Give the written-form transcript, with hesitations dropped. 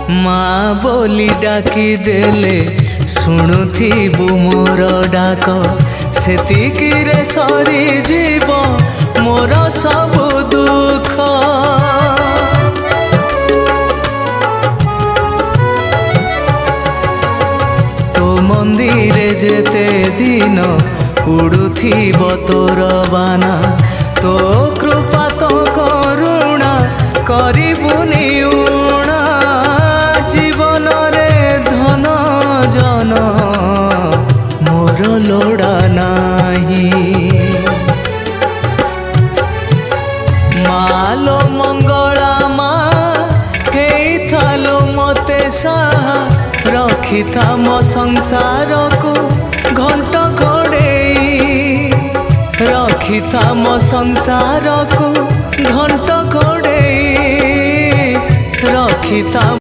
माँ बोली डाकी देले शुणुथिबु मोर डाक सेतिकिरे सरी जीव मोर सब दुख। तो मंदिरे जेते दिन उड़ुथिब तोर बाना तो कृपा तो करुणा करिबुनि उणा जीवन रे धन जन मोर लोड़ा नाही। मालो मंगला माँ हेई थालो मते साहा रखी था मो संसार को घंट घोड़े रखी था मो संसार को घंट घोड़े रखी था।